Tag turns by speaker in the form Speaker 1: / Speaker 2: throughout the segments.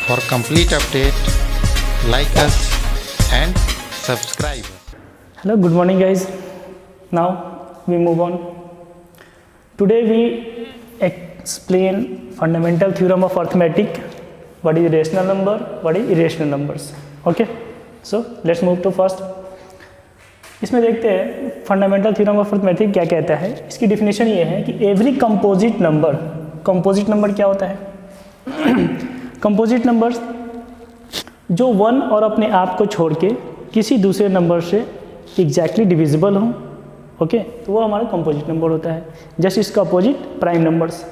Speaker 1: For complete update, like us and subscribe.
Speaker 2: Hello, good morning guys. Now we move on. Today we explain fundamental theorem of arithmetic. What is rational number? What is irrational numbers? Okay. So let's move to first. इसमें देखते हैं fundamental theorem of arithmetic क्या कहता है। इसकी definition ये है कि एवरी कंपोजिट नंबर क्या होता है? कंपोजिट नंबर्स जो वन और अपने आप को छोड़ के किसी दूसरे नंबर से एग्जैक्टली डिविजिबल हो, ओके, तो वो हमारा कंपोजिट नंबर होता है। जस्ट इसका अपोजिट प्राइम नंबर्स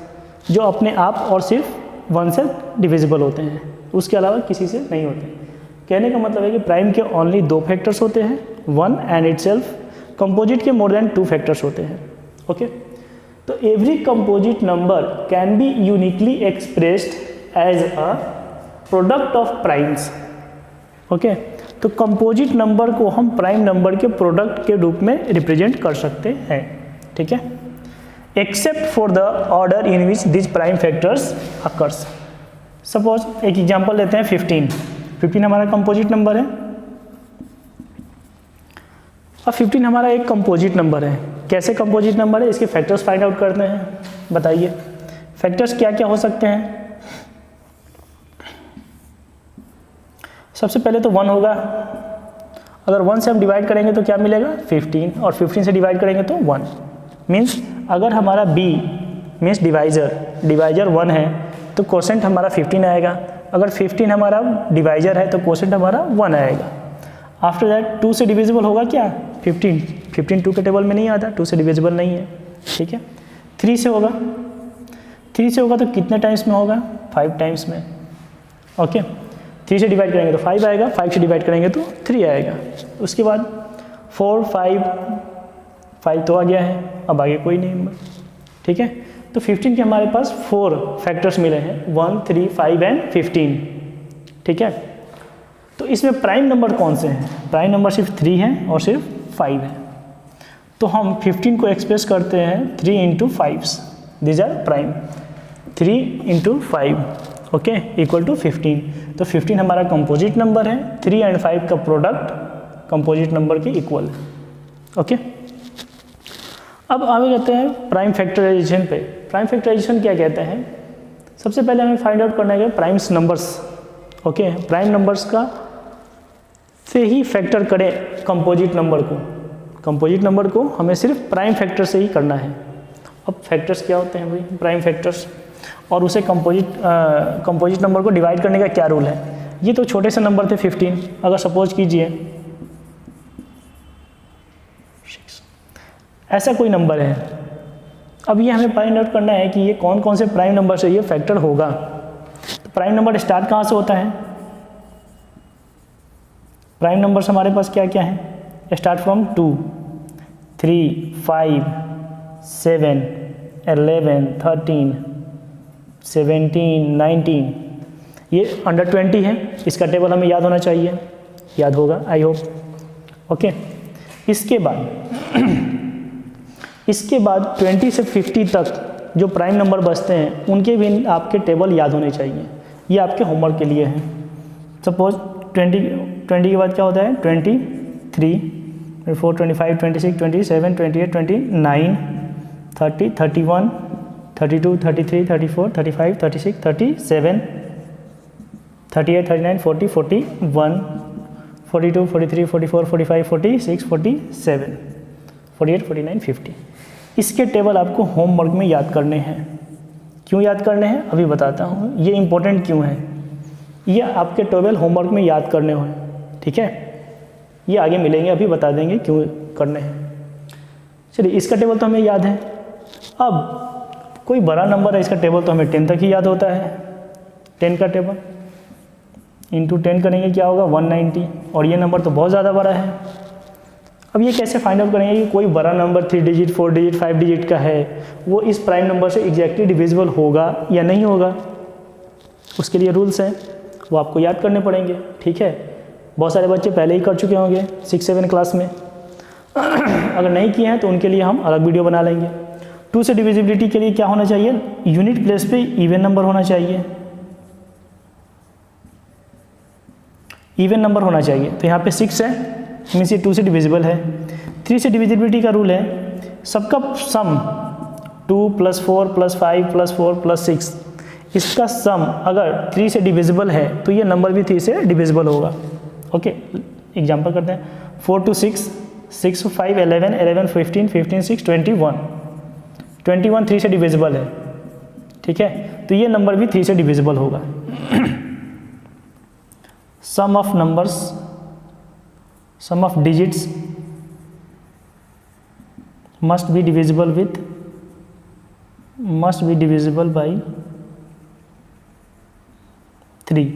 Speaker 2: जो अपने आप और सिर्फ वन से डिविजिबल होते हैं, उसके अलावा किसी से नहीं होते। कहने का मतलब है कि प्राइम के ओनली दो फैक्टर्स होते हैं, वन एंड इटसेल्फ। कंपोजिट के मोर देन टू फैक्टर्स होते हैं, ओके। तो every composite number can be uniquely expressed as a product of primes, okay. तो कंपोजिट नंबर को हम प्राइम नंबर के प्रोडक्ट के रूप में रिप्रेजेंट कर सकते हैं, ठीक है, except for the order in which this prime factors occurs. Suppose एक एग्जांपल लेते हैं 15 हमारा कंपोजिट नंबर है और 15 हमारा एक कंपोजिट नंबर है। कैसे कंपोजिट नंबर है, इसके फैक्टर्स फाइंड आउट करते हैं। बताइए फैक्टर्स क्या क्या हो सकते हैं। सबसे पहले तो 1 होगा। अगर 1 से हम डिवाइड करेंगे तो क्या मिलेगा? 15, और 15 से डिवाइड करेंगे तो 1। मीन्स अगर हमारा b मीन्स डिवाइजर 1 है तो कोसेंट हमारा 15 आएगा। अगर 15 हमारा डिवाइजर है तो कोसेंट हमारा 1 आएगा। आफ्टर दैट 2 से डिविजिबल होगा क्या? 15 2 के टेबल में नहीं आता, 2 से डिविजिबल नहीं है, ठीक है। 3 से होगा तो कितने टाइम्स में होगा? 5 टाइम्स में, ओके। 3 से डिवाइड करेंगे तो 5 आएगा, 5 से डिवाइड करेंगे तो 3 आएगा। उसके बाद 4 5 तो आ गया है, अब आगे कोई नहीं नंबर, ठीक है। तो 15 के हमारे पास 4 फैक्टर्स मिले हैं, 1 3 5 एंड 15, ठीक है। तो इसमें प्राइम नंबर कौन से हैं? प्राइम नंबर सिर्फ 3 है और सिर्फ 5 है। तो हम 15 को एक्सप्रेस करते हैं 3 into 5, these are prime. 3 into 5, okay, equal to 15। तो 15 हमारा कंपोजिट नंबर है, 3 एंड 5 का प्रोडक्ट कंपोजिट नंबर के इक्वल है, ओके। अब आगे कहते हैं प्राइम फैक्टराइजेशन पे। प्राइम फैक्टराइजेशन क्या कहते हैं? सबसे पहले हमें फाइंड आउट करना है primes numbers, okay. Prime numbers का से ही फैक्टर करें कंपोजिट नंबर को। कंपोजिट नंबर को हमें सिर्फ प्राइम फैक्टर से ही करना है। अब फैक्टर्स क्या होते हैं भाई? प्राइम फैक्टर्स, और उसे कंपोजिट नंबर को डिवाइड करने का क्या रूल है? ये तो छोटे से नंबर थे 15। अगर सपोज कीजिए ऐसा कोई नंबर है, अब ये हमें फाइंड आउट करना है कि ये कौन कौन से प्राइम नंबर से ये फैक्टर होगा। तो प्राइम नंबर स्टार्ट कहाँ से होता है? प्राइम नंबर्स हमारे पास क्या क्या है? स्टार्ट फ्रॉम 2 3 5 7 11 13 17 19, ये अंडर 20 है। इसका टेबल हमें याद होना चाहिए, याद होगा आई होप, ओके। इसके बाद 20 से 50 तक जो प्राइम नंबर बचते हैं उनके भी आपके टेबल याद होने चाहिए। ये आपके होमवर्क के लिए है। सपोज 20 के बाद क्या होता है? 23 24 25 26 27 28 29 30 31 32 33 34 35 36 37 38 39 40 41 42 43 44 45 46 47 48 49 50। इसके टेबल आपको होमवर्क में याद करने हैं। क्यों याद करने हैं अभी बताता हूँ। ये इंपॉर्टेंट क्यों है, ये आपके टेबल होमवर्क में याद करने हो, ठीक है। ये आगे मिलेंगे, अभी बता देंगे क्यों करने हैं। चलिए, इसका टेबल तो हमें याद है। अब कोई बड़ा नंबर है, इसका टेबल तो हमें 10 तक ही याद होता है। 10 का टेबल इंटू 10 करेंगे क्या होगा? 190, और ये नंबर तो बहुत ज़्यादा बड़ा है। अब ये कैसे फाइंड आउट करेंगे कि कोई बड़ा नंबर 3 डिजिट 4 डिजिट 5 डिजिट का है, वो इस प्राइम नंबर से एग्जैक्टली डिविजिबल होगा या नहीं होगा? उसके लिए रूल्स हैं, वो आपको याद करने पड़ेंगे, ठीक है। बहुत सारे बच्चे पहले ही कर चुके होंगे 6-7 क्लास में। अगर नहीं किए हैं तो उनके लिए हम अलग वीडियो बना लेंगे। 2 से डिविजिबिलिटी के लिए क्या होना चाहिए? यूनिट प्लेस पे इवन नंबर होना चाहिए, इवन नंबर होना चाहिए। तो यहाँ पे 6 है, मीन्स ये 2 से डिविजिबल है। 3 से डिविजिबिलिटी का रूल है सबका सम 2 + 4 + 5 + 4 + 6, इसका सम अगर 3 से डिविजिबल है तो ये नंबर भी 3 से डिविजिबल होगा। ओके, एग्जांपल करते हैं। 4 to 6, 6 to 5 11, 11 15, 15 6 21, 21 3 से डिविजिबल है। ठीक है, तो ये नंबर भी 3 से डिविजिबल होगा। Sum of numbers, sum of digits must be divisible by 3।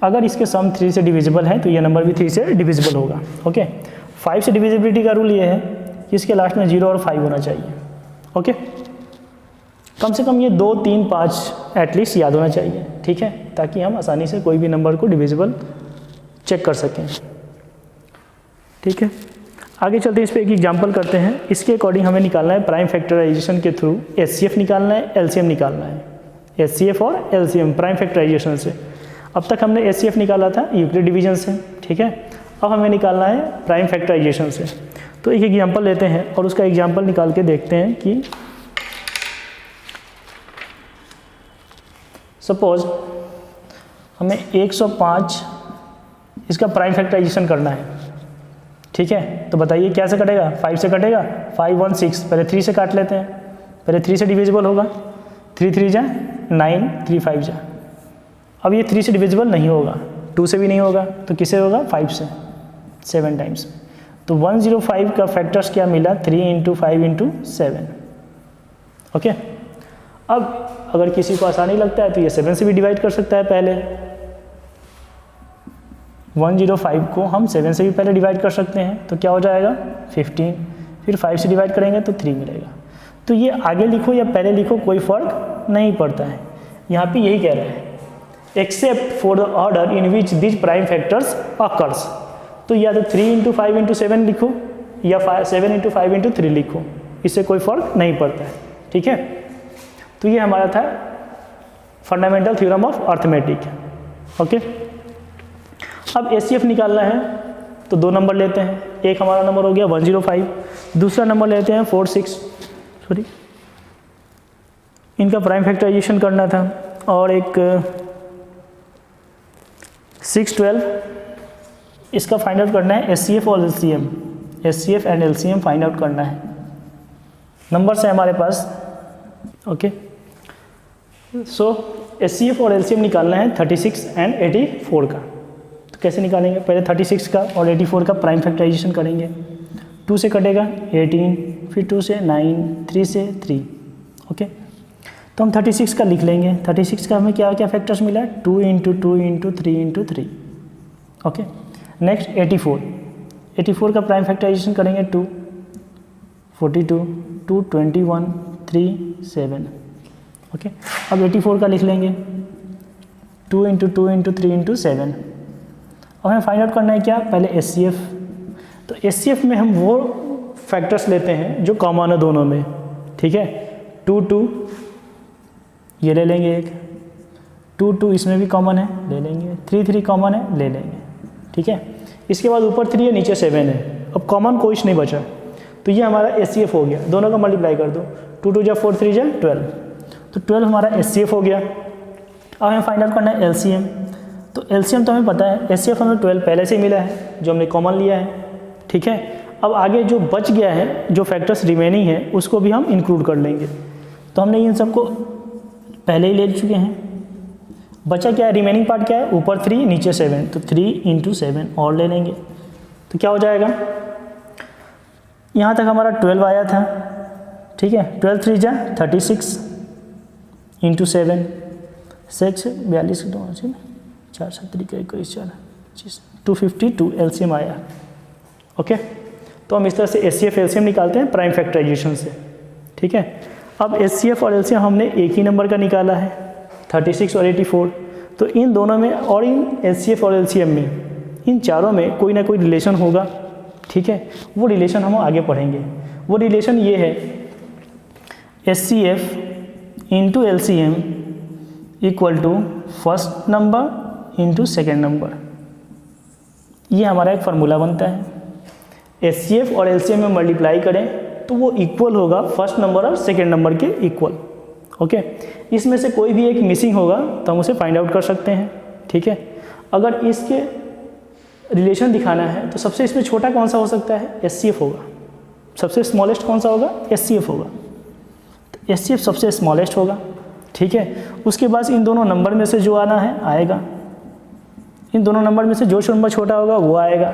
Speaker 2: अगर इसके सम 3 से डिविजिबल है तो ये नंबर भी 3 से डिविजिबल होगा। ओके, 5 से डिविजिबिलिटी का रूल ये है कि इसके लास्ट में 0 और 5 होना चाहिए। ओके, कम से कम ये 2 3 5 एटलीस्ट याद होना चाहिए। ठीक है, ताकि हम आसानी से कोई भी नंबर को डिविजिबल चेक कर सकें। ठीक है, आगे चलते हैं, इस पर एक एग्जांपल करते हैं। इसके अकॉर्डिंग हमें निकालना है प्राइम फैक्टराइजेशन के थ्रू एचसीएफ निकालना है, एलसीएम निकालना है। एचसीएफ और एलसीएम प्राइम फैक्टराइजेशन से। अब तक हमने एचसीएफ निकाला था यूक्लिड डिवीजन से। ठीक है, अब हमें निकालना है प्राइम फैक्टराइजेशन से। तो एक एग्जांपल लेते हैं और उसका एग्जांपल निकाल के देखते हैं कि सपोज हमें 105 इसका प्राइम फैक्टराइजेशन करना है। ठीक है, तो बताइए क्या से कटेगा? 5 से कटेगा। 5 1 6, पहले 3 से काट लेते हैं। पहले 3 से डिविजिबल होगा, 3 3 जा 9, 3 5 जा। अब ये 3 से डिविजिबल नहीं होगा, 2 से भी नहीं होगा, तो किससे होगा? 5 से, 7 टाइम्स। तो 105 का फैक्टर्स क्या मिला? 3 × 5 × 7। ओके, अब अगर किसी को आसानी लगता है तो ये 7 से भी डिवाइड कर सकता है। पहले 105 को हम 7 से भी पहले डिवाइड कर सकते हैं, तो क्या हो जाएगा? 15। फिर 5 से डिवाइड करेंगे तो 3 मिलेगा। तो ये आगे लिखो या पहले लिखो कोई फर्क नहीं पड़ता है। यहाँ पे यही कह रहे हैं, except for the order in which this prime factors occurs. तो या तो 3 × 5 × 7 लिखो या 7 × 5 × 3 लिखो, इससे कोई फर्क नहीं पड़ता है। ठीक है, तो ये हमारा था fundamental theorem of arithmetic. Okay, अब एचसीएफ निकालना है तो 2 नंबर लेते हैं। एक हमारा नंबर हो गया 105, दूसरा नंबर लेते हैं 46, इनका प्राइम फैक्टराइजेशन करना था। और एक 612, इसका फाइंड आउट करना है एचसीएफ और LCM. HCF and LCM find out करना है। नंबर्स है हमारे पास। ओके, सो एचसीएफ और एलसीएम निकालना है 36 एंड 84 का। तो कैसे निकालेंगे? पहले 36 का और 84 का प्राइम फैक्टराइजेशन करेंगे। 2 से कटेगा 18, फिर 2 से 9, 3 से 3। ओके, तो हम 36 का लिख लेंगे। 36 का हमें क्या क्या फैक्टर्स मिला? 2 × 2 × 3 × 3। Okay, next 84। 84 का प्राइम फैक्टराइजेशन करेंगे 2, 42, 2 21, 3 7। ओके, अब 84 का लिख लेंगे 2 × 2 × 3 × 7। अब हमें फाइंड आउट करना है क्या? पहले एचसीएफ। तो एचसीएफ में हम वो फैक्टर्स लेते हैं जो कॉमन है दोनों में। ठीक है, 2 2 ये ले लेंगे, एक 2 2 इसमें भी कॉमन है, ले लेंगे। 3 3 कॉमन है, ले लेंगे। ठीक है, इसके बाद ऊपर 3 है, नीचे 7 है। अब कॉमन कोई नहीं बचा, तो ये हमारा एचसीएफ हो गया। दोनों का मल्टीप्लाई कर दो, 2 2 जा 4 3 जा 12, तो 12 हमारा एचसीएफ हो गया। अब हमें फाइंड आउट करना है एलसीएम। तो एलसीएम तो हमें पता है, एचसीएफ हमें 12 पहले से मिला है जो हमने कॉमन लिया है। ठीक है, अब आगे जो बच गया है, जो फैक्टर्स रिमेनिंग है, उसको भी हम इंक्लूड कर लेंगे। तो हमने इन सबको पहले ही ले चुके हैं। बचा क्या है? रिमेनिंग पार्ट क्या है? ऊपर 3 नीचे 7, तो 3 × 7 और ले लेंगे। तो क्या हो जाएगा? यहाँ तक हमारा 12 आया था। ठीक है, 12 3 जा 36 × 7, 6 42 4 7 21 4 252 एलसीएम आया। ओके, तो हम इस तरह से एचसीएफ एलसीएम निकालते हैं प्राइम फैक्टराइजेशन से। ठीक है, अब एचसीएफ और एलसीएम हमने एक ही नंबर का निकाला है, 36 और 84। तो इन दोनों में और इन एचसीएफ और एलसीएम में, इन चारों में कोई ना कोई रिलेशन होगा। ठीक है, वो रिलेशन हम आगे पढ़ेंगे। वो रिलेशन ये है, HCF × LCM = first number × second number. ये हमारा एक फार्मूला बनता है, HCF और LCM में मल्टीप्लाई करें तो वो इक्वल होगा फर्स्ट नंबर और सेकेंड नंबर के इक्वल। ओके, इसमें से कोई भी एक मिसिंग होगा तो हम उसे फाइंड आउट कर सकते हैं। ठीक है, अगर इसके रिलेशन दिखाना है तो सबसे इसमें छोटा कौन सा हो सकता है, HCF होगा। सबसे स्मॉलेस्ट कौन सा होगा, HCF होगा। तो HCF सबसे स्मॉलेस्ट होगा। ठीक है, उसके बाद इन दोनों नंबर में से जो आना है आएगा, इन दोनों नंबर में से जो नंबर छोटा होगा वो आएगा।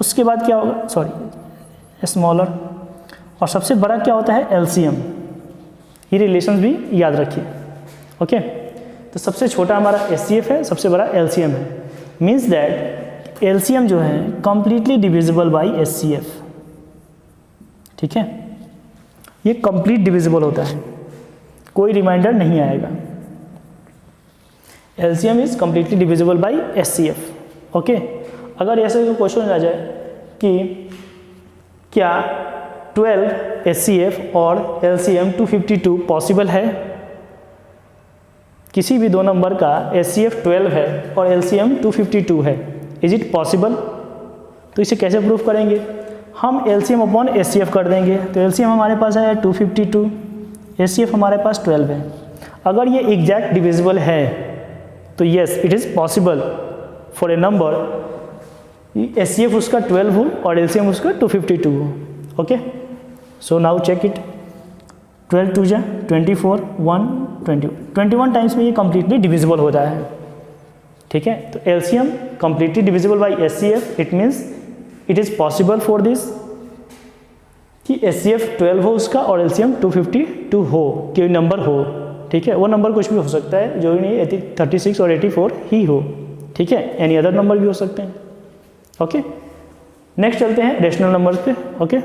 Speaker 2: उसके बाद क्या होगा, सॉरी स्मॉलर, और सबसे बड़ा क्या होता है, LCM। ये रिलेशंस भी याद रखिए। ओके, तो सबसे छोटा हमारा HCF है, सबसे बड़ा LCM है। मीन्स दैट LCM जो है कंप्लीटली डिविजिबल बाय HCF। ठीक है, ये कंप्लीट डिविजिबल होता है, कोई रिमाइंडर नहीं आएगा। LCM is completely divisible by HCF। Okay, अगर ऐसे कोई क्वेश्चन आ जाए कि क्या 12 HCF और LCM 252 पॉसिबल है, किसी भी दो नंबर का HCF 12 है और LCM 252 है, इज इट पॉसिबल? तो इसे कैसे प्रूफ करेंगे, हम LCM अपॉन HCF कर देंगे। तो LCM हमारे पास है 252, HCF हमारे पास 12 है। अगर ये एग्जैक्ट डिविजिबल है तो yes it is possible for a number HCF उसका 12 हो और LCM उसका 252 हो। Okay, so now check it, 12 2 जा 24, 1 21 टाइम्स में ये कंप्लीटली डिविजिबल हो रहा है। ठीक है, तो LCM completely divisible by HCF, it means it is possible for this कि HCF 12 हो उसका और LCM 252 हो, कोई नंबर हो। ठीक है, वो नंबर कुछ भी हो सकता है, जो नहीं 36 और 84 ही हो। ठीक है, एनी अदर नंबर भी हो सकते हैं। ओके, नेक्स्ट चलते हैं रेशनल नंबर्स पे। ओके,